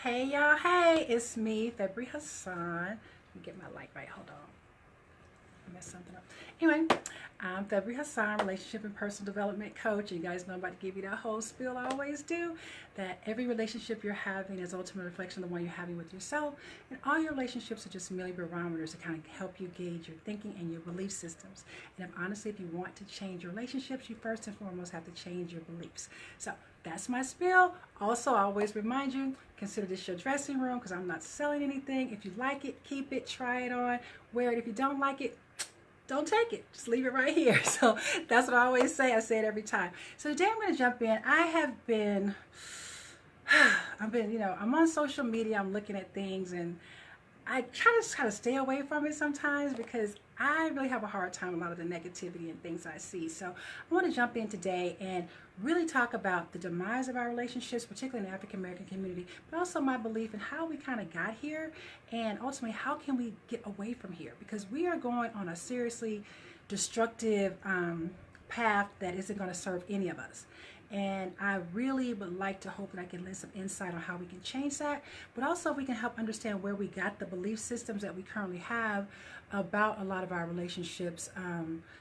Hey y'all, hey, it's me, Febury Hassan. Let me get my light right, hold on. I messed something up. Anyway, I'm Febury Hassan, relationship and personal development coach. You guys know I'm about to give you that whole spiel I always do, that every relationship you're having is ultimate reflection of the one you're having with yourself, and all your relationships are just merely barometers to kind of help you gauge your thinking and your belief systems. And if you want to change your relationships, you first and foremost have to change your beliefs. So that's my spiel. Also, I always remind you, consider this your dressing room because I'm not selling anything. If you like it, keep it, try it on, wear it. If you don't like it, don't take it. Just leave it right here. So that's what I always say. I say it every time. So today I'm going to jump in. I'm on social media. I'm looking at things and I try to stay away from it sometimes because I really have a hard time with a lot of the negativity and things I see. So I want to jump in today and really talk about the demise of our relationships, particularly in the African American community, but also my belief in how we kind of got here and ultimately how can we get away from here, because we are going on a seriously destructive path that isn't going to serve any of us. And I really would like to hope that I can lend some insight on how we can change that, but also we can help understand where we got the belief systems that we currently have about a lot of our relationships,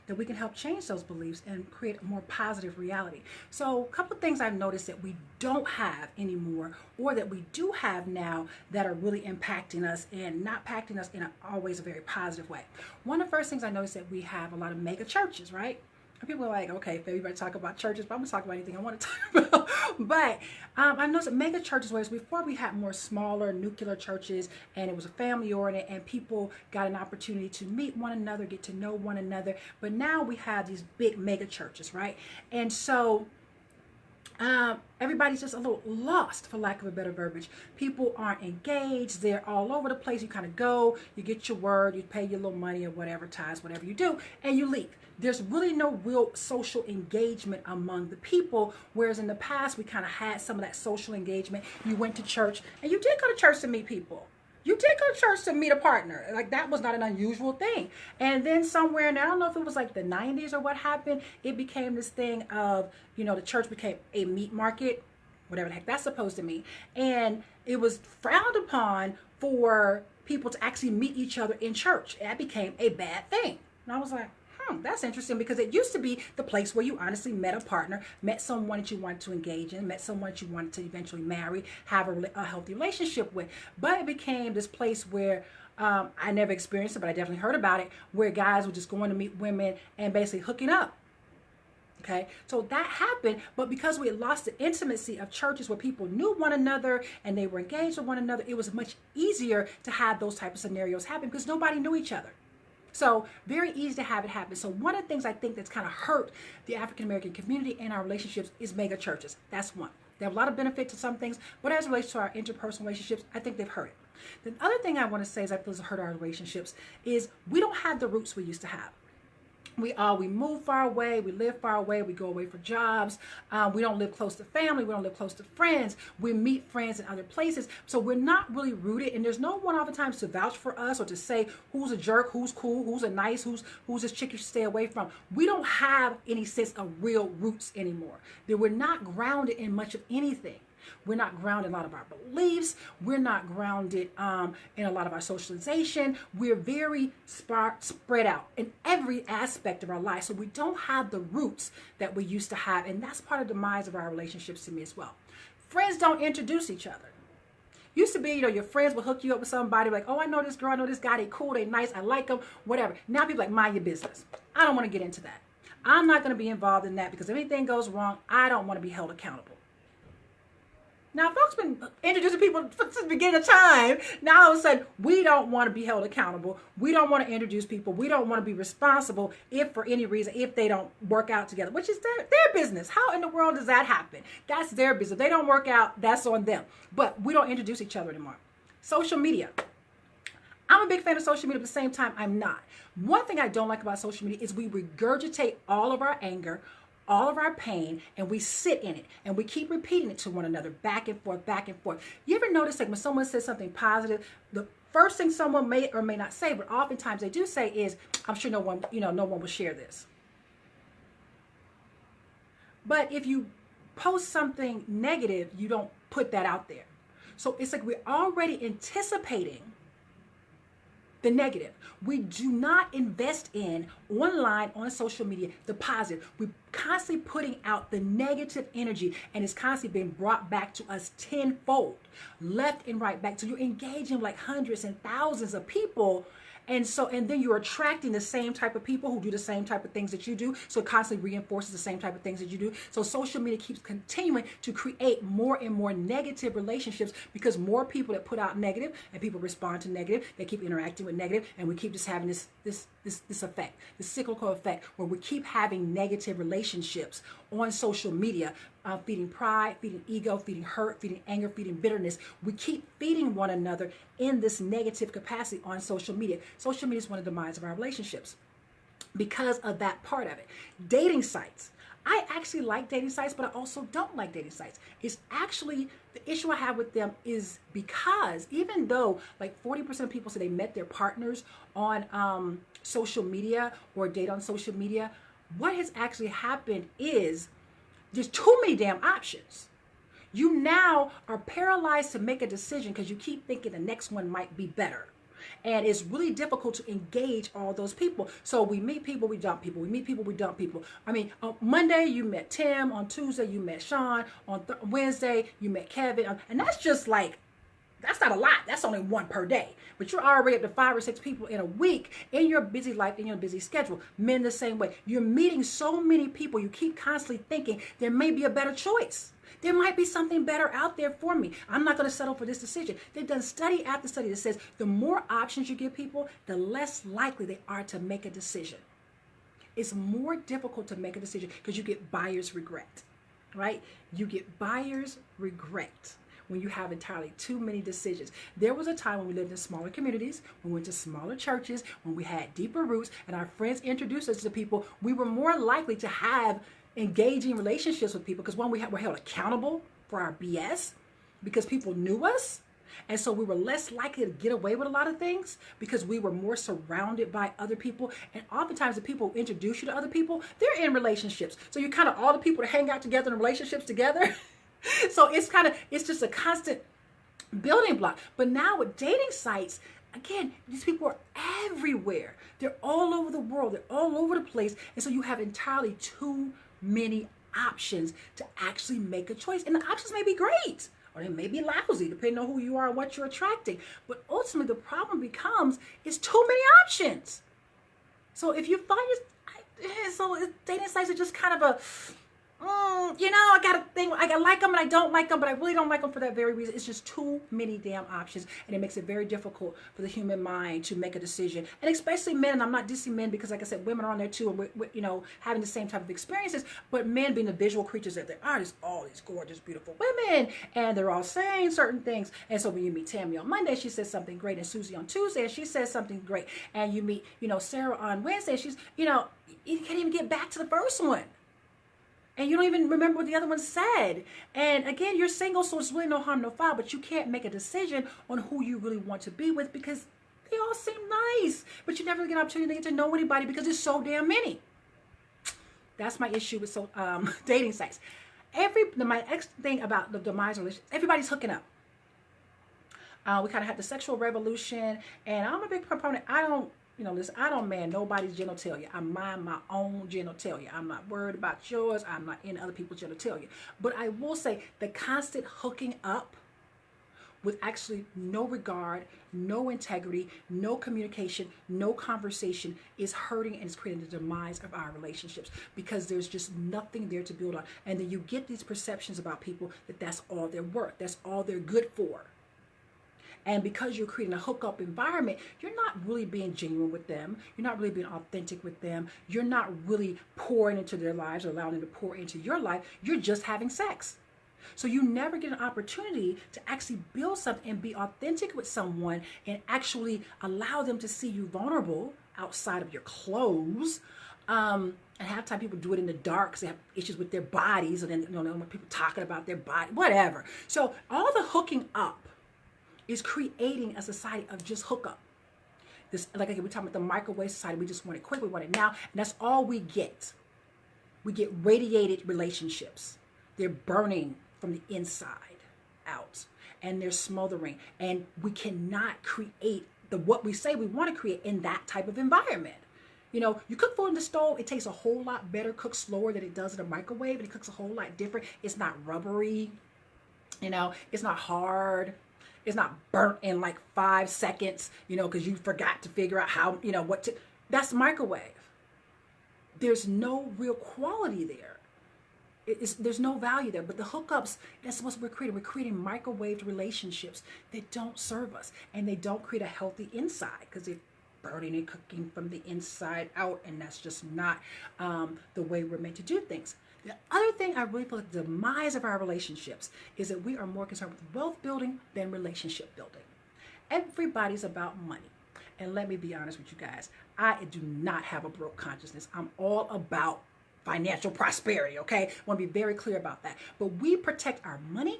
that we can help change those beliefs and create a more positive reality. So a couple of things I've noticed that we don't have anymore, or that we do have now that are really impacting us and not impacting us in always a very positive way. One of the first things I noticed that we have a lot of mega churches, right? People are like, okay, if everybody talk about churches, but I'm going to talk about anything I want to talk about. But I noticed that mega churches, whereas before we had more smaller nuclear churches and it was a family oriented and people got an opportunity to meet one another, get to know one another. But now we have these big mega churches, right? And so everybody's just a little lost, for lack of a better verbiage. People aren't engaged. They're all over the place. You kind of go, you get your word, you pay your little money or whatever, ties, whatever you do, and you leave. There's really no real social engagement among the people, whereas in the past we kind of had some of that social engagement. You went to church, and you did go to church to meet people. You did go to church to meet a partner. Like, that was not an unusual thing. And then somewhere, and I don't know if it was like the 90s or what happened, it became this thing of, the church became a meat market, whatever the heck that's supposed to mean. And it was frowned upon for people to actually meet each other in church. That became a bad thing. And I was like, that's interesting, because it used to be the place where you honestly met a partner, met someone that you wanted to engage in, met someone that you wanted to eventually marry, have a healthy relationship with. But it became this place where I never experienced it, but I definitely heard about it, where guys were just going to meet women and basically hooking up. Okay, so that happened, but because we had lost the intimacy of churches where people knew one another and they were engaged with one another, it was much easier to have those type of scenarios happen because nobody knew each other. So very easy to have it happen. So one of the things I think that's kind of hurt the African American community and our relationships is mega churches. That's one. They have a lot of benefit to some things, but as it relates to our interpersonal relationships, I think they've hurt it. The other thing I want to say is I feel has hurt our relationships is we don't have the roots we used to have. We move far away, we live far away, we go away for jobs, we don't live close to family, we don't live close to friends, we meet friends in other places, so we're not really rooted, and there's no one oftentimes to vouch for us or to say who's a jerk, who's cool, who's a nice, who's this chick you should stay away from. We don't have any sense of real roots anymore. That we're not grounded in much of anything. We're not grounded in a lot of our beliefs. We're not grounded in a lot of our socialization. We're very spread out in every aspect of our life. So we don't have the roots that we used to have. And that's part of the demise of our relationships to me as well. Friends don't introduce each other. Used to be, your friends will hook you up with somebody like, oh, I know this girl, I know this guy, they cool, they nice, I like them, whatever. Now people like, mind your business. I don't want to get into that. I'm not going to be involved in that because if anything goes wrong, I don't want to be held accountable. Now, folks been introducing people since the beginning of time. Now, all of a sudden, we don't want to be held accountable. We don't want to introduce people. We don't want to be responsible if, for any reason, if they don't work out together, which is their business. How in the world does that happen? That's their business. If they don't work out, that's on them. But we don't introduce each other anymore. Social media. I'm a big fan of social media, but at the same time, I'm not. One thing I don't like about social media is we regurgitate all of our anger, all of our pain, and we sit in it and we keep repeating it to one another back and forth, back and forth. You ever notice, like, when someone says something positive, the first thing someone may or may not say, but oftentimes they do say is, I'm sure no one will share this. But if you post something negative, you don't put that out there. So it's like we're already anticipating the negative. We do not invest in online, on social media, the positive. We're constantly putting out the negative energy, and it's constantly being brought back to us tenfold, left and right back. So you're engaging like hundreds and thousands of people. And then you're attracting the same type of people who do the same type of things that you do. So it constantly reinforces the same type of things that you do. So social media keeps continuing to create more and more negative relationships, because more people that put out negative and people respond to negative, they keep interacting with negative, and we keep just having this effect, this cyclical effect, where we keep having negative relationships on social media, feeding pride, feeding ego, feeding hurt, feeding anger, feeding bitterness. We keep feeding one another in this negative capacity on social media. Social media is one of the demise of our relationships because of that part of it. Dating sites. I actually like dating sites, but I also don't like dating sites. It's actually, the issue I have with them is because even though like 40% of people say they met their partners on social media or date on social media, what has actually happened is there's too many damn options. You now are paralyzed to make a decision because you keep thinking the next one might be better. And it's really difficult to engage all those people. So we meet people, we dump people. We meet people, we dump people. I mean, on Monday, you met Tim. On Tuesday, you met Sean. On Wednesday, you met Kevin. And that's just like, that's not a lot. That's only one per day. But you're already up to 5 or 6 people in a week in your busy life, in your busy schedule. Men the same way. You're meeting so many people. You keep constantly thinking there may be a better choice. There might be something better out there for me. I'm not going to settle for this decision. They've done study after study that says the more options you give people, the less likely they are to make a decision. It's more difficult to make a decision because you get buyer's regret, right? You get buyer's regret when you have entirely too many decisions. There was a time when we lived in smaller communities, when we went to smaller churches, when we had deeper roots, and our friends introduced us to people. We were more likely to have engaging relationships with people because one, were held accountable for our BS because people knew us. And so we were less likely to get away with a lot of things because we were more surrounded by other people. And oftentimes the people who introduce you to other people, they're in relationships. So you're kind of all the people that hang out together in relationships together. So it's just a constant building block. But now with dating sites, again, these people are everywhere. They're all over the world. They're all over the place. And so you have entirely too many options to actually make a choice. And the options may be great, or they may be lousy, depending on who you are and what you're attracting. But ultimately, the problem becomes it's too many options. So if you find dating sites are just kind of a, I got a thing. I like them and I don't like them, but I really don't like them for that very reason. It's just too many damn options, and it makes it very difficult for the human mind to make a decision. And especially men. And I'm not dissing men because, like I said, women are on there too, and we're having the same type of experiences. But men, being the visual creatures that they are, just all these gorgeous, beautiful women, and they're all saying certain things. And so when you meet Tammy on Monday, she says something great, and Susie on Tuesday, she says something great, and you meet, Sarah on Wednesday, she's, you can't even get back to the first one. And you don't even remember what the other one said. And again, you're single, so it's really no harm, no foul. But you can't make a decision on who you really want to be with because they all seem nice. But you never really get an opportunity to get to know anybody because there's so damn many. That's my issue with dating sites. My next thing about the demise relationship, everybody's hooking up. We kind of had the sexual revolution. And I'm a big proponent. Listen, I don't man nobody's genitalia. I mind my own genitalia. I'm not worried about yours. I'm not in other people's genitalia. But I will say the constant hooking up with actually no regard, no integrity, no communication, no conversation is hurting and is creating the demise of our relationships because there's just nothing there to build on. And then you get these perceptions about people that that's all they're worth. That's all they're good for. And because you're creating a hookup environment, you're not really being genuine with them. You're not really being authentic with them. You're not really pouring into their lives or allowing them to pour into your life. You're just having sex. So you never get an opportunity to actually build something and be authentic with someone and actually allow them to see you vulnerable outside of your clothes. And half the time people do it in the dark because they have issues with their bodies. And then, when people talking about their body, whatever. So all the hooking up is creating a society of just hookup. This, like we're talking about the microwave society, we just want it quick, we want it now, and that's all we get. We get radiated relationships. They're burning from the inside out. and they're smothering. And we cannot create what we say we want to create in that type of environment. You know, you cook food in the stove, it tastes a whole lot better, cooked slower than it does in a microwave, and it cooks a whole lot different. It's not rubbery, you know, it's not hard. It's not burnt in like 5 seconds, you know, because you forgot to figure out how, you know, what to, that's microwave. There's no real quality there. There's no value there. But the hookups, that's what we're creating. We're creating microwaved relationships that don't serve us, and they don't create a healthy inside, because they're burning and cooking from the inside out, and that's just not the way we're meant to do things. The other thing I really feel like the demise of our relationships is that we are more concerned with wealth building than relationship building. Everybody's about money. And let me be honest with you guys, I do not have a broke consciousness. I'm all about financial prosperity, okay? I want to be very clear about that. But we protect our money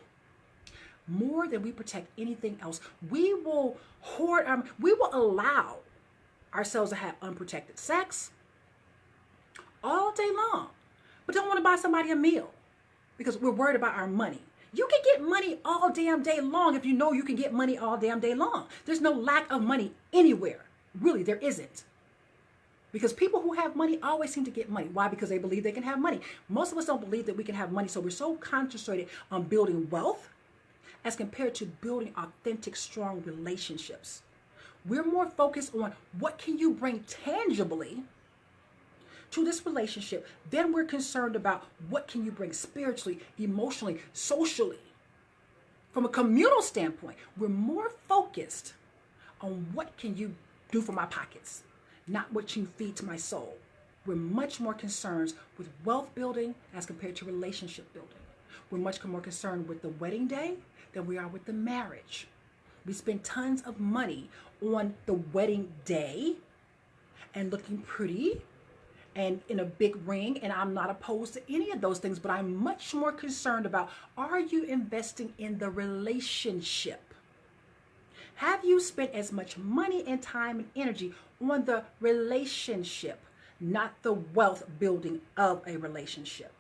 more than we protect anything else. We will hoard, we will allow ourselves to have unprotected sex all day long, but don't want to buy somebody a meal because we're worried about our money. You can get money all damn day long if you know you can get money all damn day long. There's no lack of money anywhere. Really, there isn't. Because people who have money always seem to get money. Why? Because they believe they can have money. Most of us don't believe that we can have money, so we're so concentrated on building wealth as compared to building authentic, strong relationships. We're more focused on what can you bring tangibly to this relationship than we're concerned about what can you bring spiritually, emotionally, socially. From a communal standpoint, we're more focused on what can you do for my pockets, not what you feed to my soul. We're much more concerned with wealth building as compared to relationship building. We're much more concerned with the wedding day than we are with the marriage. We spend tons of money on the wedding day and looking pretty and in a big ring, and I'm not opposed to any of those things, but I'm much more concerned about, are you investing in the relationship? Have you spent as much money and time and energy on the relationship, not the wealth building of a relationship?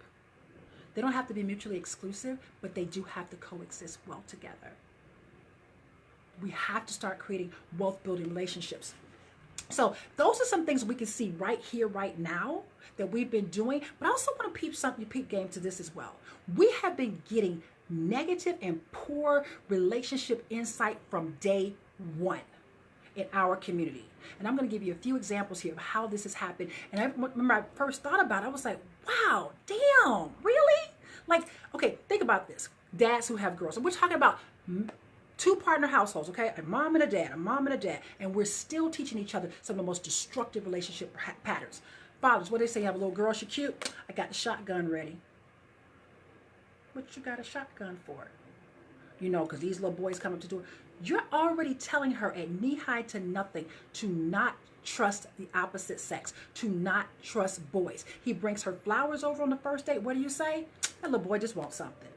They don't have to be mutually exclusive, but they do have to coexist well together. We have to start creating wealth building relationships. So those are some things we can see right here, right now that we've been doing. But I also want to peep game to this as well. We have been getting negative and poor relationship insight from day one in our community. And I'm going to give you a few examples here of how this has happened. And I remember I first thought about it, I was like, wow, damn, really? Like, okay, think about this. Dads who have girls. And we're talking about 2-partner households, okay? A mom and a dad, and we're still teaching each other some of the most destructive relationship patterns. Fathers, what do they say? You have a little girl, she cute. I got the shotgun ready. What you got a shotgun for? You know, because these little boys come up to do it. You're already telling her at knee-high to nothing to not trust the opposite sex, to not trust boys. He brings her flowers over on the first date. What do you say? That little boy just wants something.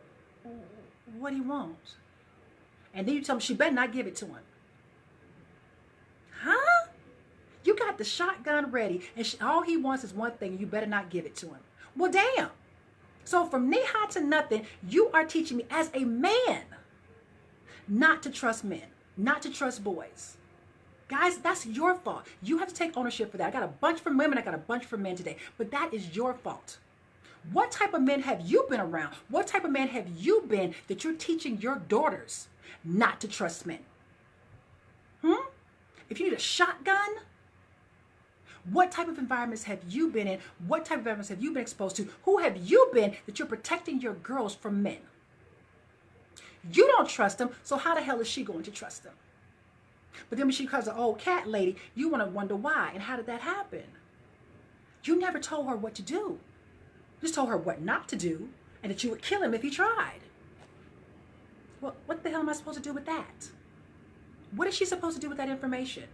What do he want? And then you tell him she better not give it to him. Huh? You got the shotgun ready, and all he wants is one thing. You better not give it to him. Well, damn. So from knee-high to nothing, you are teaching me as a man not to trust men, not to trust boys. Guys, that's your fault. You have to take ownership for that. I got a bunch from women, I got a bunch from men today, but that is your fault. What type of men have you been around? What type of man have you been that you're teaching your daughters not to trust men? If you need a shotgun, what type of environments have you been in? What type of environments have you been exposed to? Who have you been that you're protecting your girls from men? You don't trust them, so how the hell is she going to trust them? But then when she becomes an old cat lady, you want to wonder why, and how did that happen? You never told her what to do. You just told her what not to do, and that you would kill him if he tried. Well, what the hell am I supposed to do with that? What is she supposed to do with that information?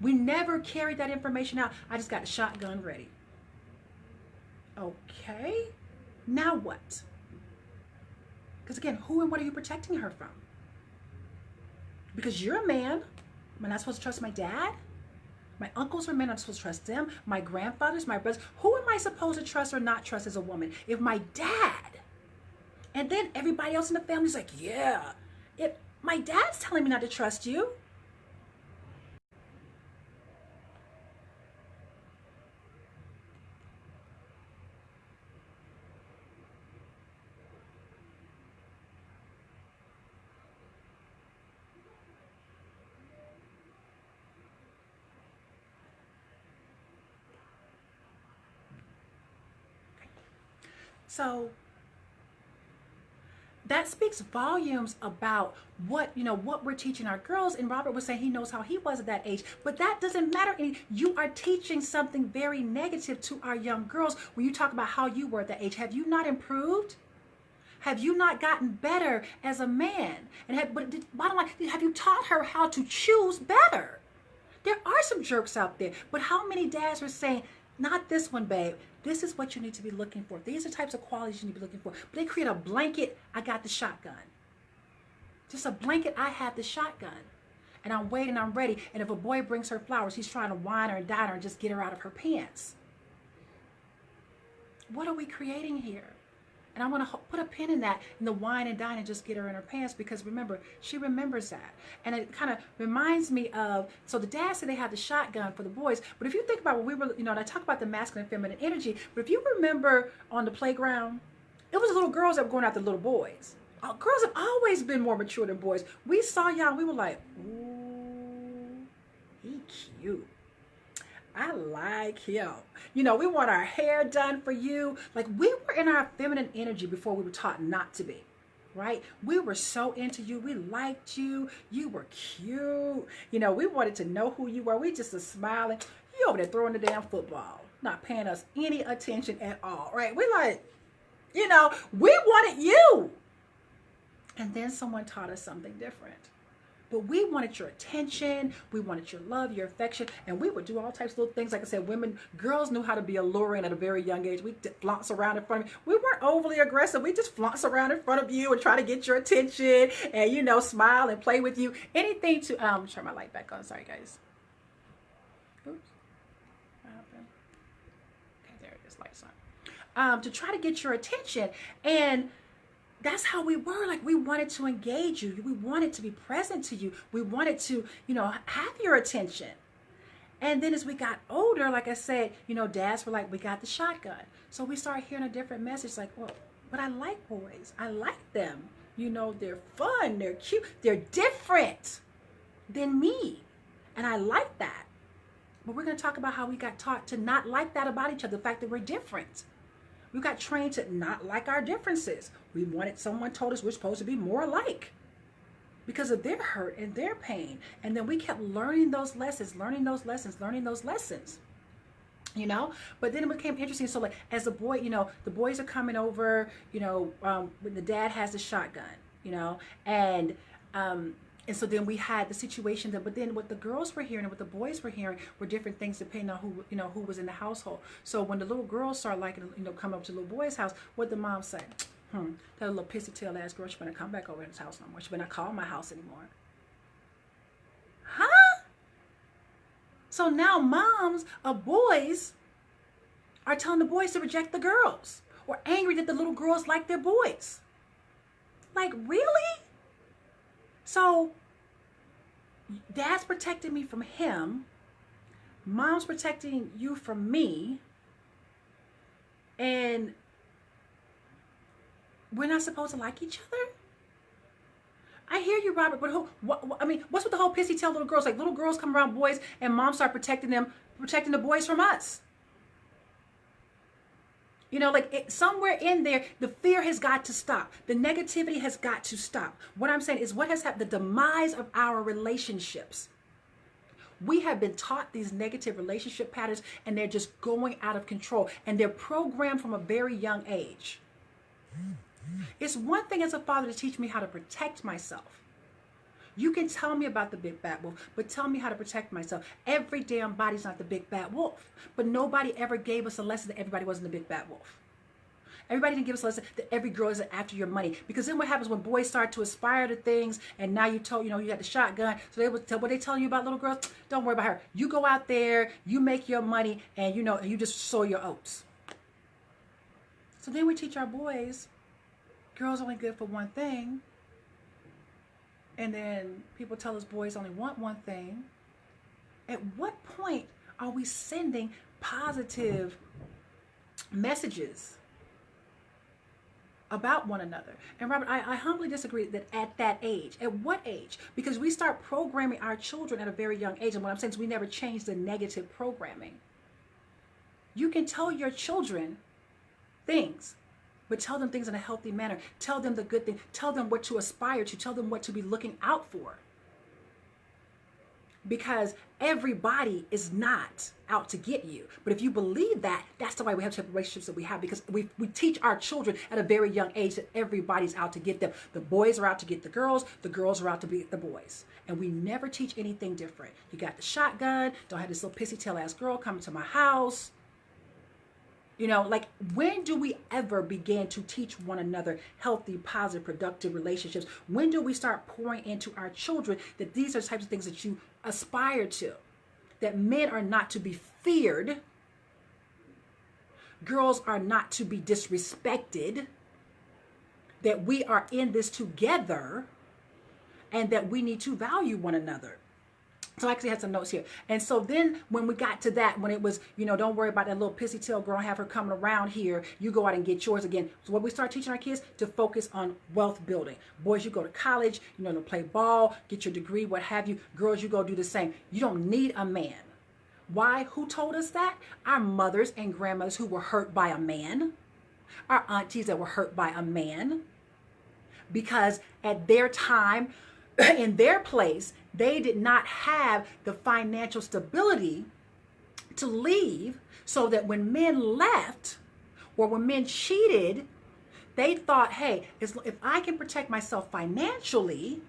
We never carried that information out. I just got the shotgun ready. Okay, now what? Because again, who and what are you protecting her from? Because you're a man. Am I not supposed to trust my dad? My uncles were men, I'm supposed to trust them. My grandfathers, my brothers. Who am I supposed to trust or not trust as a woman? If my dad, and then everybody else in the family is like, yeah. My dad's telling me not to trust you. So that speaks volumes about what we're teaching our girls. And Robert was saying he knows how he was at that age, but that doesn't matter. You are teaching something very negative to our young girls when you talk about how you were at that age. Have you not improved? Have you not gotten better as a man? Bottom line, have you taught her how to choose better? There are some jerks out there, but how many dads are saying, not this one, babe. This is what you need to be looking for. These are the types of qualities you need to be looking for. But they create a blanket, I got the shotgun. Just a blanket, I have the shotgun. And I'm waiting, I'm ready. And if a boy brings her flowers, he's trying to whine her and dine her and just get her out of her pants. What are we creating here? And I want to put a pin in that, in the wine and dine and just get her in her pants, because remember, she remembers that. And it kind of reminds me of, so the dad said they had the shotgun for the boys, but if you think about when we were, and I talk about the masculine and feminine energy, but if you remember on the playground, it was little girls that were going after little boys. Girls have always been more mature than boys. We saw y'all, we were like, ooh, he cute. I like him. We want our hair done for you. Like, we were in our feminine energy before we were taught not to be, right? We were so into you. We liked you. You were cute. We wanted to know who you were. We just were smiling. You over there throwing the damn football, not paying us any attention at all, right? We like, we wanted you. And then someone taught us something different. But we wanted your attention, we wanted your love, your affection, and we would do all types of little things. Like I said, girls knew how to be alluring at a very young age. We flounce around in front of you. We weren't overly aggressive. We just flounce around in front of you and try to get your attention and, smile and play with you. Anything to, turn my light back on. Sorry, guys. Oops. What happened? Okay, there it is, lights on. To try to get your attention. And that's how we were. Like, we wanted to engage you. We wanted to be present to you. We wanted to, have your attention. And then as we got older, like I said, dads were like, we got the shotgun. So we started hearing a different message, like, well, but I like boys. I like them. They're fun. They're cute. They're different than me. And I like that. But we're going to talk about how we got taught to not like that about each other, the fact that we're different. We got trained to not like our differences. Someone told us we're supposed to be more alike because of their hurt and their pain. And then we kept learning those lessons. But then it became interesting. So like, as a boy, the boys are coming over, when the dad has the shotgun, and so then we had the situation but then what the girls were hearing and what the boys were hearing were different things depending on who was in the household. So when the little girls started coming up to the little boy's house, what the mom say? That little pissy tail ass girl, she better come back over in this house no more. She better not call my house anymore. Huh? So now moms of boys are telling the boys to reject the girls, or angry that the little girls like their boys. Like, really? So dad's protecting me from him, mom's protecting you from me, and we're not supposed to like each other? I hear you, Robert, but what's with the whole pissy tail little girls? Like, little girls come around boys and moms start protecting the boys from us. Somewhere in there, the fear has got to stop. The negativity has got to stop. What I'm saying is, what has happened, the demise of our relationships. We have been taught these negative relationship patterns, and they're just going out of control. And they're programmed from a very young age. It's one thing as a father to teach me how to protect myself. You can tell me about the big bad wolf, but tell me how to protect myself. Every damn body's not the big bad wolf. But nobody ever gave us a lesson that everybody wasn't the big bad wolf. Everybody didn't give us a lesson that every girl is after your money. Because then what happens when boys start to aspire to things, and now you got the shotgun. So what they telling you about little girls? Don't worry about her. You go out there, you make your money, and you just sow your oats. So then we teach our boys, girls only good for one thing. And then people tell us boys only want one thing. At what point are we sending positive messages about one another? And Robert, I humbly disagree that at that age. At what age? Because we start programming our children at a very young age. And what I'm saying is we never change the negative programming. You can tell your children things, but tell them things in a healthy manner. Tell them the good thing. Tell them what to aspire to. Tell them what to be looking out for. Because everybody is not out to get you. But if you believe that, that's the way we have to have relationships that we have, because we teach our children at a very young age that everybody's out to get them. The boys are out to get the girls are out to get the boys. And we never teach anything different. You got the shotgun, don't have this little pissy tail ass girl coming to my house. You know, like, when do we ever begin to teach one another healthy, positive, productive relationships? When do we start pouring into our children that these are the types of things that you aspire to? That men are not to be feared. Girls are not to be disrespected. That we are in this together. And that we need to value one another. So I actually had some notes here. And so then when we got to that, when it was, you know, don't worry about that little pissy tail girl, have her coming around here. You go out and get yours again. So what we start teaching our kids to focus on wealth building. Boys, you go to college, you know, to play ball, get your degree, what have you. Girls, you go do the same. You don't need a man. Why? Who told us that? Our mothers and grandmothers who were hurt by a man. Our aunties that were hurt by a man. Because at their time, in their place, they did not have the financial stability to leave, so that when men left or when men cheated, they thought, hey, if I can protect myself financially,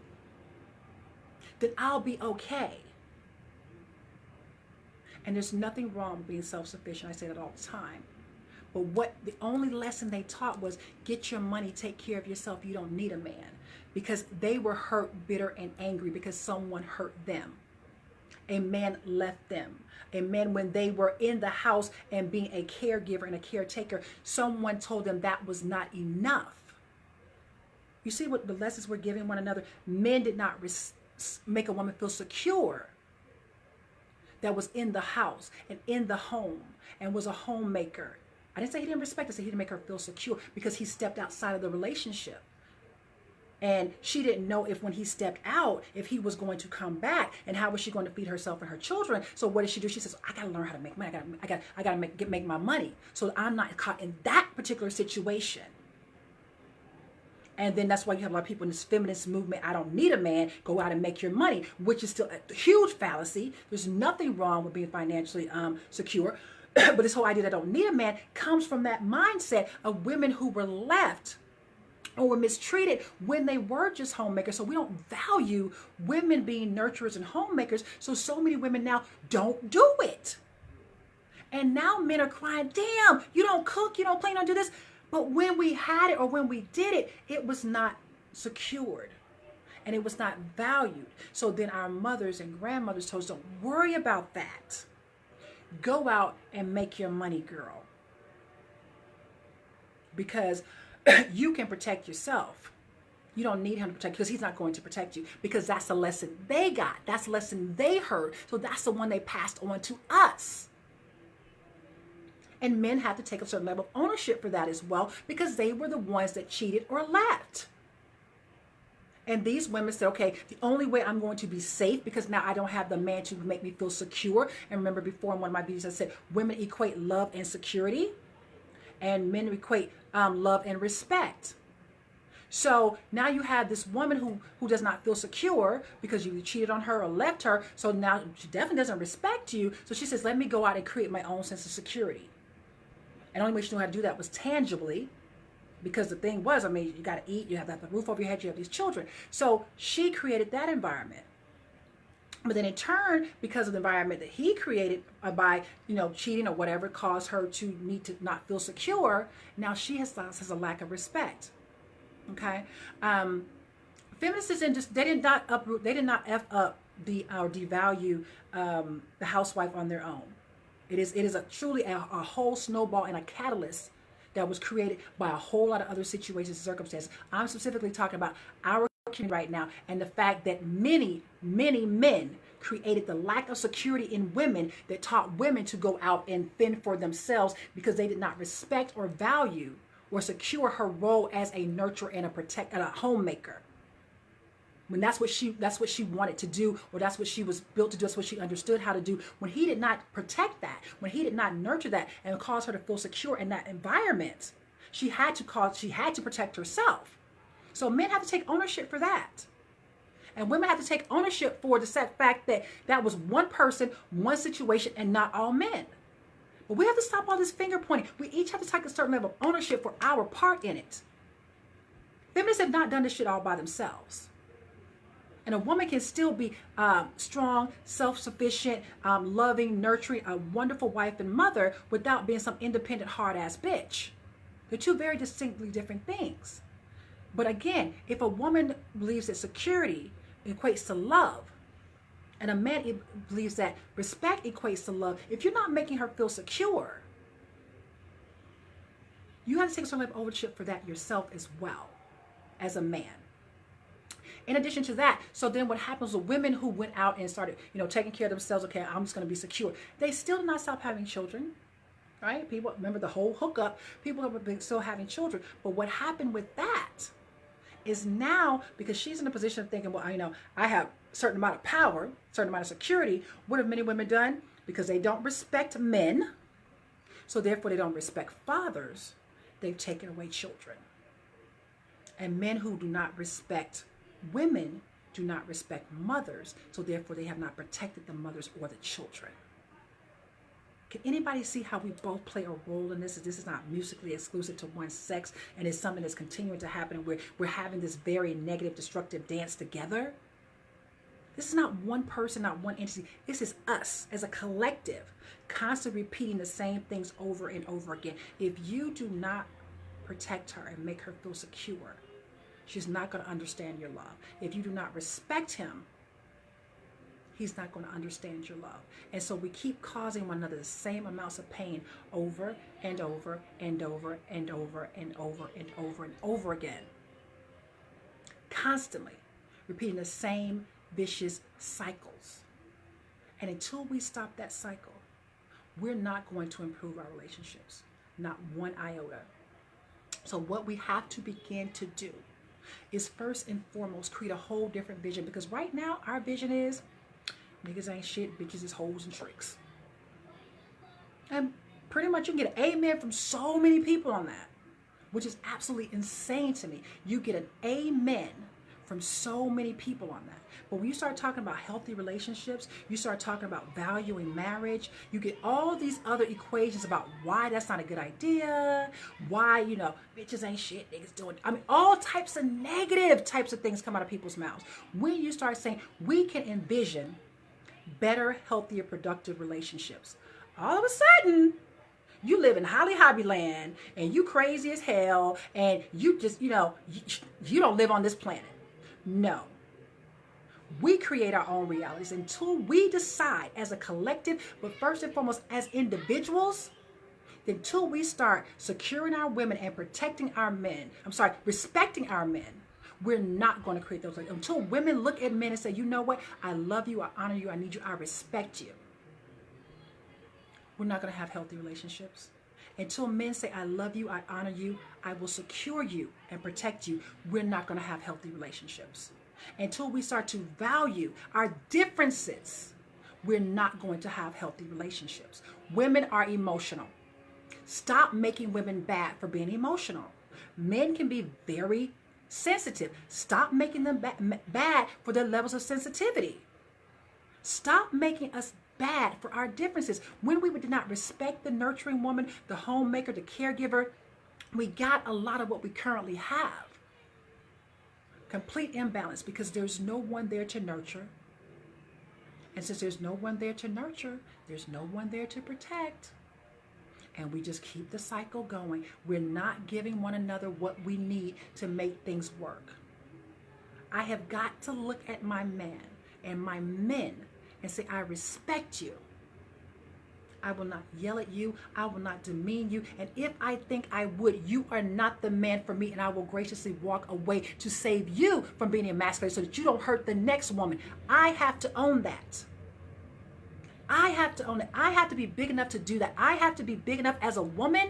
then I'll be okay. And there's nothing wrong with being self-sufficient. I say that all the time. But what the only lesson they taught was, get your money, take care of yourself. You don't need a man. Because they were hurt, bitter, and angry because someone hurt them. A man left them. A man, when they were in the house and being a caregiver and a caretaker, someone told them that was not enough. You see what the lessons we're giving one another? Men did not make a woman feel secure that was in the house and in the home and was a homemaker. I didn't say he didn't respect her. I said he didn't make her feel secure because he stepped outside of the relationship. And she didn't know if when he stepped out, if he was going to come back, and how was she going to feed herself and her children. So what did she do? She says, I got to learn how to make money. I got to make my money, so I'm not caught in that particular situation. And then that's why you have a lot of people in this feminist movement, I don't need a man, go out and make your money, which is still a huge fallacy. There's nothing wrong with being financially secure. But this whole idea that I don't need a man comes from that mindset of women who were left or were mistreated when they were just homemakers. So we don't value women being nurturers and homemakers. So many women now don't do it. And now men are crying, damn, you don't cook, you don't clean, you don't do this. But when we had it or when we did it, it was not secured and it was not valued. So then our mothers and grandmothers told us, don't worry about that. Go out and make your money, girl. Because you can protect yourself. You don't need him to protect you, because he's not going to protect you, because that's the lesson they got. That's the lesson they heard. So that's the one they passed on to us. And men have to take a certain level of ownership for that as well, because they were the ones that cheated or left. And these women said, okay, the only way I'm going to be safe, because now I don't have the man to make me feel secure. And remember, before in one of my videos I said women equate love and security, and men equate love and respect. So now you have this woman who does not feel secure because you cheated on her or left her. So now she definitely doesn't respect you. So she says, let me go out and create my own sense of security. And the only way she knew how to do that was tangibly. Because the thing was, I mean, you got to eat, you have to have the roof over your head, you have these children. So she created that environment. But then in turn, because of the environment that he created by, cheating or whatever caused her to need to not feel secure, now she has a lack of respect. Okay? Feminists they did not uproot, they did not F up or devalue the housewife on their own. It is truly a whole snowball and a catalyst that was created by a whole lot of other situations and circumstances. I'm specifically talking about our community right now, and the fact that many men created the lack of security in women that taught women to go out and fend for themselves because they did not respect or value or secure her role as a nurturer and a homemaker. When that's what she wanted to do, or that's what she was built to do, that's what she understood how to do. When he did not protect that, when he did not nurture that and cause her to feel secure in that environment, she had to protect herself. So men have to take ownership for that. And women have to take ownership for the fact that that was one person, one situation, and not all men. But we have to stop all this finger pointing. We each have to take a certain level of ownership for our part in it. Feminists have not done this shit all by themselves. And a woman can still be strong, self-sufficient, loving, nurturing, a wonderful wife and mother without being some independent, hard-ass bitch. They're two very distinctly different things. But again, if a woman believes that security equates to love, and a man believes that respect equates to love, if you're not making her feel secure, you have to take a certain level of ownership for that yourself as well, as a man. In addition to that, so then what happens with women who went out and started, taking care of themselves, okay, I'm just going to be secure. They still did not stop having children, right? People, remember the whole hookup, people have been still having children. But what happened with that is now, because she's in a position of thinking, well, I have a certain amount of power, certain amount of security. What have many women done? Because they don't respect men, so therefore they don't respect fathers, they've taken away children. And men who do not respect women do not respect mothers, so therefore they have not protected the mothers or the children. Can anybody see how we both play a role in this? This is not musically exclusive to one sex, and it's something that's continuing to happen where we're having this very negative, destructive dance together. This is not one person, not one entity. This is us as a collective, constantly repeating the same things over and over again. If you do not protect her and make her feel secure, she's not going to understand your love. If you do not respect him, he's not going to understand your love. And so we keep causing one another the same amounts of pain over and over and over and over and over and over and over again. Constantly repeating the same vicious cycles. And until we stop that cycle, we're not going to improve our relationships. Not one iota. So what we have to begin to do is first and foremost create a whole different vision, because right now our vision is niggas ain't shit, bitches is hoes and tricks. And pretty much you can get an amen from so many people on that, which is absolutely insane to me. You get an amen from so many people on that. But when you start talking about healthy relationships, you start talking about valuing marriage, you get all these other equations about why that's not a good idea, why, bitches ain't shit, niggas doing, all types of negative types of things come out of people's mouths. When you start saying we can envision better, healthier, productive relationships, all of a sudden, you live in Holly Hobby Land and you crazy as hell and you just, you don't live on this planet. No. We create our own realities until we decide as a collective, but first and foremost as individuals, until we start securing our women and protecting our men, respecting our men, we're not going to create those. Until women look at men and say, you know what, I love you, I honor you, I need you, I respect you. We're not going to have healthy relationships. Until men say, I love you, I honor you, I will secure you and protect you, we're not going to have healthy relationships. Until we start to value our differences, we're not going to have healthy relationships. Women are emotional. Stop making women bad for being emotional. Men can be very sensitive. Stop making them bad for their levels of sensitivity. Stop making us bad for our differences. When we did not respect the nurturing woman, the homemaker, the caregiver, we got a lot of what we currently have. Complete imbalance, because there's no one there to nurture. And since there's no one there to nurture, there's no one there to protect. And we just keep the cycle going. We're not giving one another what we need to make things work. I have got to look at my man and my men and say, I respect you. I will not yell at you. I will not demean you. And if I think I would, you are not the man for me, and I will graciously walk away to save you from being emasculated so that you don't hurt the next woman. I have to own that. I have to own it. I have to be big enough to do that. I have to be big enough as a woman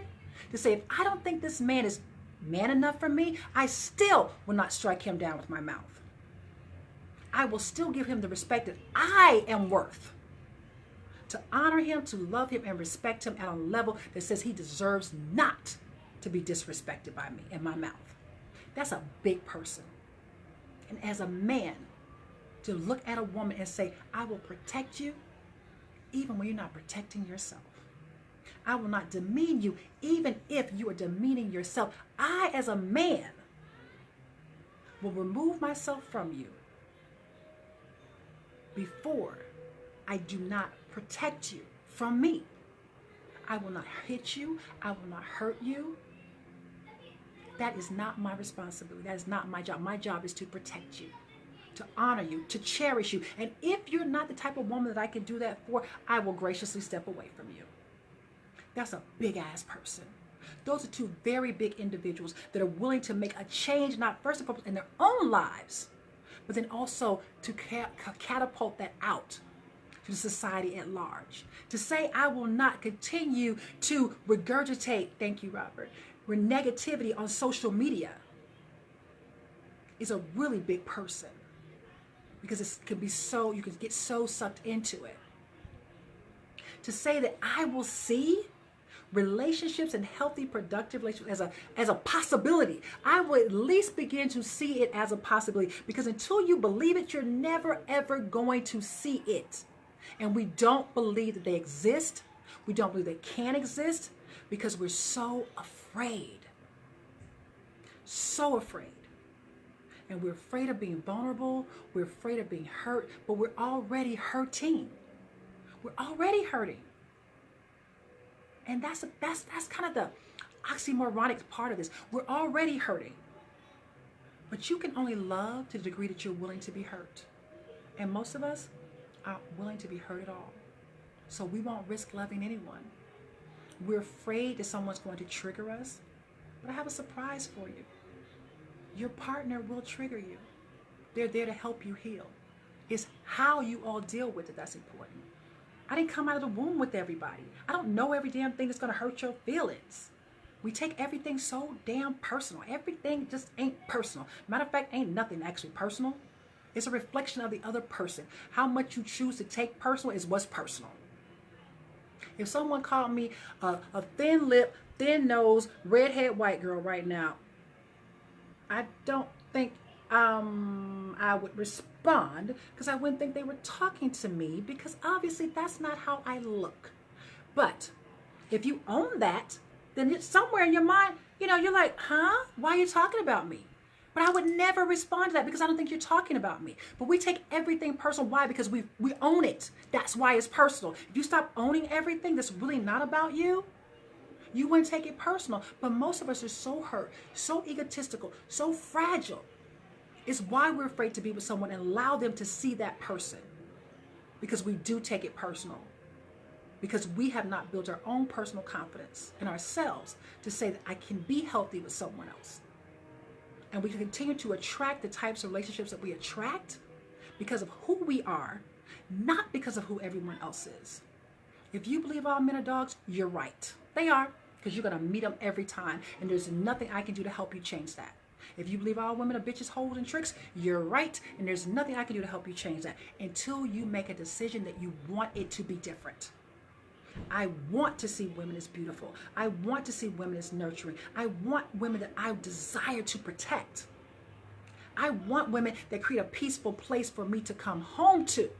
to say, if I don't think this man is man enough for me, I still will not strike him down with my mouth. I will still give him the respect that I am worth. To honor him, to love him, and respect him at a level that says he deserves not to be disrespected by me in my mouth. That's a big person. And as a man, to look at a woman and say, I will protect you even when you're not protecting yourself. I will not demean you even if you are demeaning yourself. I, as a man, will remove myself from you before I do not protect you from me. I will not hit you. I will not hurt you. That is not my responsibility. That is not my job. My job is to protect you, to honor you, to cherish you. And if you're not the type of woman that I can do that for, I will graciously step away from you. That's a big ass person. Those are two very big individuals that are willing to make a change, not first and foremost in their own lives, but then also to catapult that out to the society at large. To say I will not continue to regurgitate, thank you, Robert, negativity on social media is a really big person, because it can be so, you can get so sucked into it. To say that I will see relationships and healthy, productive relationships as a possibility, I will at least begin to see it as a possibility, because until you believe it, you're never ever going to see it. And we don't believe that they exist. We don't believe they can exist because we're so afraid. So afraid. And we're afraid of being vulnerable. We're afraid of being hurt, but we're already hurting. We're already hurting. And that's kind of the oxymoronic part of this. We're already hurting. But you can only love to the degree that you're willing to be hurt. And most of us aren't willing to be hurt at all. So we won't risk loving anyone. We're afraid that someone's going to trigger us. But I have a surprise for you. Your partner will trigger you. They're there to help you heal. It's how you all deal with it that's important. I didn't come out of the womb with everybody. I don't know every damn thing that's going to hurt your feelings. We take everything so damn personal. Everything just ain't personal. Matter of fact, ain't nothing actually personal. It's a reflection of the other person. How much you choose to take personal is what's personal. If someone called me a thin lip, thin nose, redhead white girl right now, I don't think I would respond, because I wouldn't think they were talking to me, because obviously that's not how I look. But if you own that, then it's somewhere in your mind, you're like, huh? Why are you talking about me? But I would never respond to that, because I don't think you're talking about me. But we take everything personal. Why? Because we own it. That's why it's personal. If you stop owning everything that's really not about you, you wouldn't take it personal. But most of us are so hurt, so egotistical, so fragile. It's why we're afraid to be with someone and allow them to see that person. Because we do take it personal. Because we have not built our own personal confidence in ourselves to say that I can be healthy with someone else. And we can continue to attract the types of relationships that we attract because of who we are, not because of who everyone else is. If you believe all men are dogs, you're right. They are, because you're going to meet them every time. And there's nothing I can do to help you change that. If you believe all women are bitches, hoes, and tricks, you're right. And there's nothing I can do to help you change that until you make a decision that you want it to be different. I want to see women as beautiful. I want to see women as nurturing. I want women that I desire to protect. I want women that create a peaceful place for me to come home to.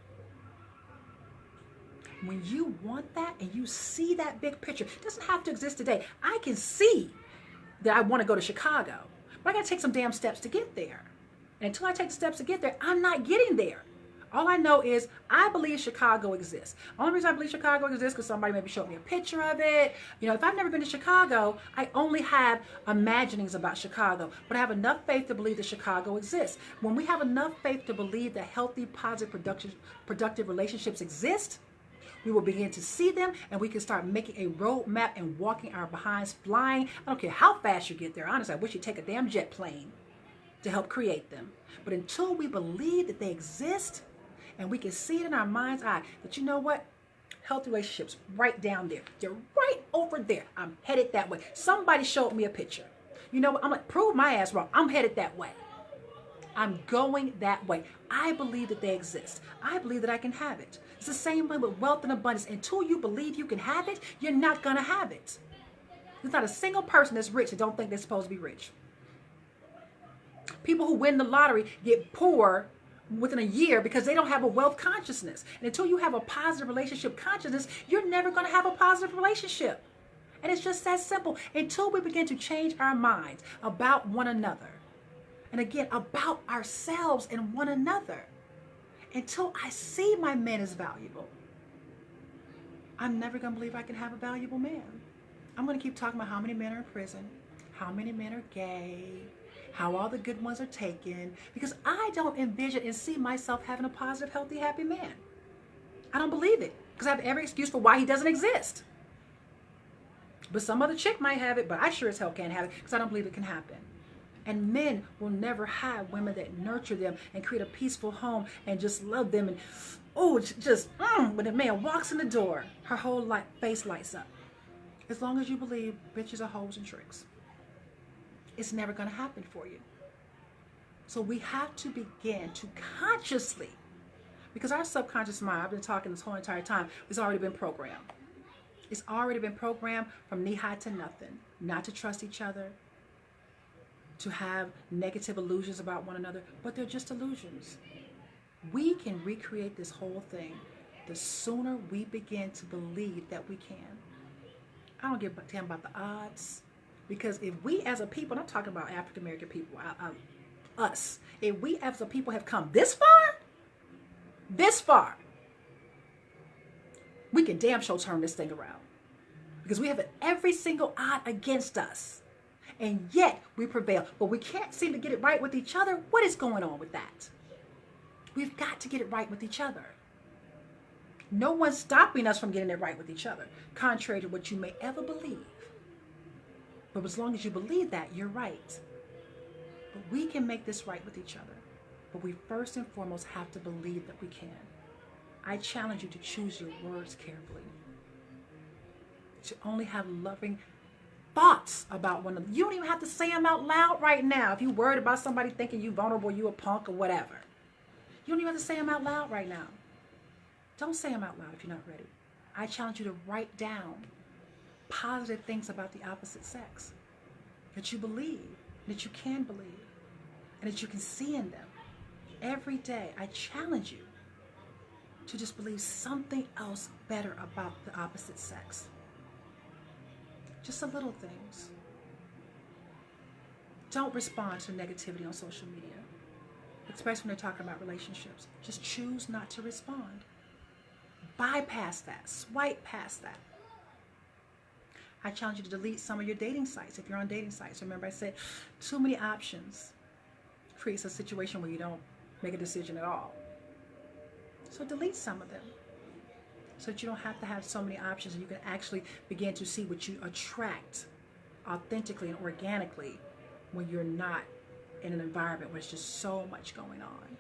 When you want that and you see that big picture, it doesn't have to exist today. I can see that I want to go to Chicago, but I got to take some damn steps to get there. And until I take the steps to get there, I'm not getting there. All I know is I believe Chicago exists. The only reason I believe Chicago exists is because somebody maybe showed me a picture of it. If I've never been to Chicago, I only have imaginings about Chicago. But I have enough faith to believe that Chicago exists. When we have enough faith to believe that healthy, positive, productive relationships exist, We will begin to see them, and we can start making a roadmap and walking our behinds flying. I don't care how fast you get there. Honestly, I wish you'd take a damn jet plane to help create them. But until we believe that they exist, and we can see it in our mind's eye, that you know what? Healthy relationships right down there. They're right over there. I'm headed that way. Somebody showed me a picture. You know what? I'm like, prove my ass wrong. I'm headed that way. I'm going that way. I believe that they exist. I believe that I can have it. It's the same way with wealth and abundance. Until you believe you can have it, you're not going to have it. There's not a single person that's rich that don't think they're supposed to be rich. People who win the lottery get poor within a year because they don't have a wealth consciousness. And until you have a positive relationship consciousness, you're never going to have a positive relationship. And it's just that simple. Until we begin to change our minds about one another. And again, about ourselves and one another. Until I see my man as valuable, I'm never going to believe I can have a valuable man. I'm going to keep talking about how many men are in prison, how many men are gay, how all the good ones are taken, because I don't envision and see myself having a positive, healthy, happy man. I don't believe it, because I have every excuse for why he doesn't exist. But some other chick might have it, but I sure as hell can't have it, because I don't believe it can happen. And men will never have women that nurture them and create a peaceful home and just love them. And when a man walks in the door, her whole face lights up. As long as you believe bitches are hoes and tricks, it's never going to happen for you. So we have to begin to consciously, because our subconscious mind, I've been talking this whole entire time, it's already been programmed. It's already been programmed from knee high to nothing, not to trust each other, to have negative illusions about one another, but they're just illusions. We can recreate this whole thing the sooner we begin to believe that we can. I don't give a damn about the odds, because if we as a people, and I'm talking about African American people, us, if we as a people have come this far, we can damn sure turn this thing around, because we have every single odd against us. And yet we prevail, but we can't seem to get it right with each other. What is going on with that? We've got to get it right with each other. No one's stopping us from getting it right with each other, contrary to what you may ever believe. But as long as you believe that, you're right. But we can make this right with each other. But we first and foremost have to believe that we can. I challenge you to choose your words carefully. To only have loving thoughts about one another. You don't even have to say them out loud right now. If you're worried about somebody thinking you vulnerable, you a punk or whatever. You don't even have to say them out loud right now. Don't say them out loud if you're not ready. I challenge you to write down positive things about the opposite sex that you believe, that you can believe, and that you can see in them. Every day, I challenge you to just believe something else better about the opposite sex. Just the little things. Don't respond to negativity on social media, especially when they're talking about relationships. Just choose not to respond. Bypass that. Swipe past that. I challenge you to delete some of your dating sites if you're on dating sites. Remember I said too many options creates a situation where you don't make a decision at all. So delete some of them, so that you don't have to have so many options, and you can actually begin to see what you attract authentically and organically when you're not in an environment where there's just so much going on.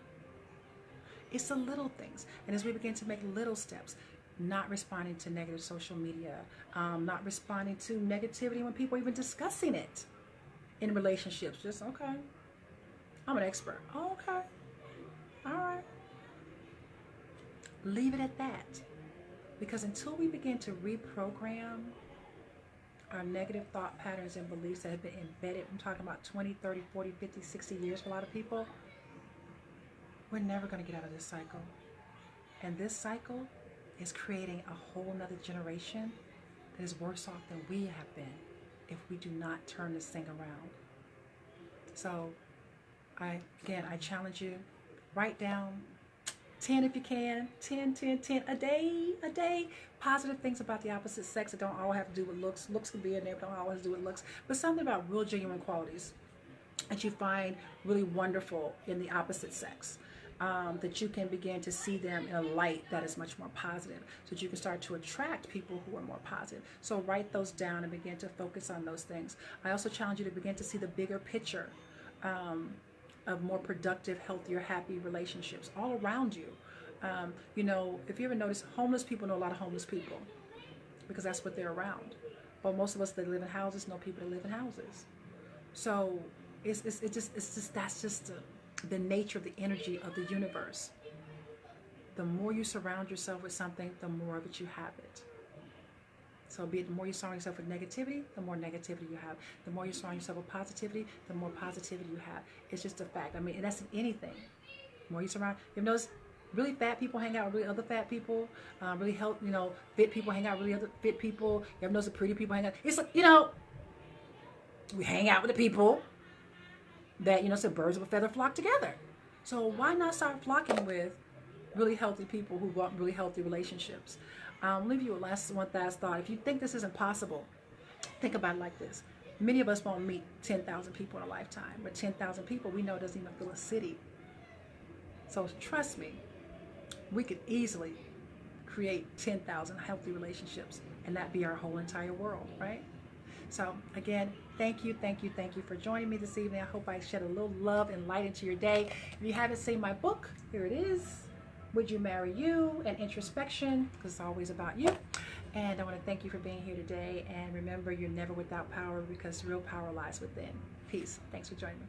It's the little things. And as we begin to make little steps, not responding to negative social media, not responding to negativity when people are even discussing it in relationships. Just, okay, I'm an expert. Oh, okay, all right. Leave it at that. Because until we begin to reprogram our negative thought patterns and beliefs that have been embedded, I'm talking about 20, 30, 40, 50, 60 years for a lot of people, we're never going to get out of this cycle. And this cycle is creating a whole nother generation that is worse off than we have been if we do not turn this thing around. So, I challenge you, write down 10 if you can, 10 a day. Positive things about the opposite sex that don't all have to do with looks. Looks can be in there, but don't always do with looks. But something about real genuine qualities that you find really wonderful in the opposite sex. that you can begin to see them in a light that is much more positive, so that you can start to attract people who are more positive. So write those down and begin to focus on those things. I also challenge you to begin to see the bigger picture of more productive, healthier, happy relationships all around you. You know, if you ever notice, homeless people know a lot of homeless people because that's what they're around. But most of us that live in houses know people that live in houses. So it's just that's just the nature of the energy of the universe. The more you surround yourself with something, the more of it you have it. So be it the more you surround yourself with negativity, the more negativity you have. The more you surround yourself with positivity, the more positivity you have. It's just a fact. I mean, and that's in anything. The more you surround, you've noticed really fat people hang out with really other fat people. Really health, you know, fit people hang out with really other fit people. You ever notice the pretty people hang out? It's like, you know, we hang out with the people that, you know, so birds of a feather flock together. So why not start flocking with really healthy people who want really healthy relationships? I'll leave you with one last thought. If you think this isn't possible, think about it like this. Many of us won't meet 10,000 people in a lifetime, but 10,000 people we know doesn't even fill a city. So trust me, we could easily create 10,000 healthy relationships, and that be our whole entire world, right? So again, thank you for joining me this evening. I hope I shed a little love and light into your day. If you haven't seen my book, here it is. Would You Marry You? And Introspection, because it's always about you. And I want to thank you for being here today. And remember, you're never without power, because real power lies within. Peace. Thanks for joining me.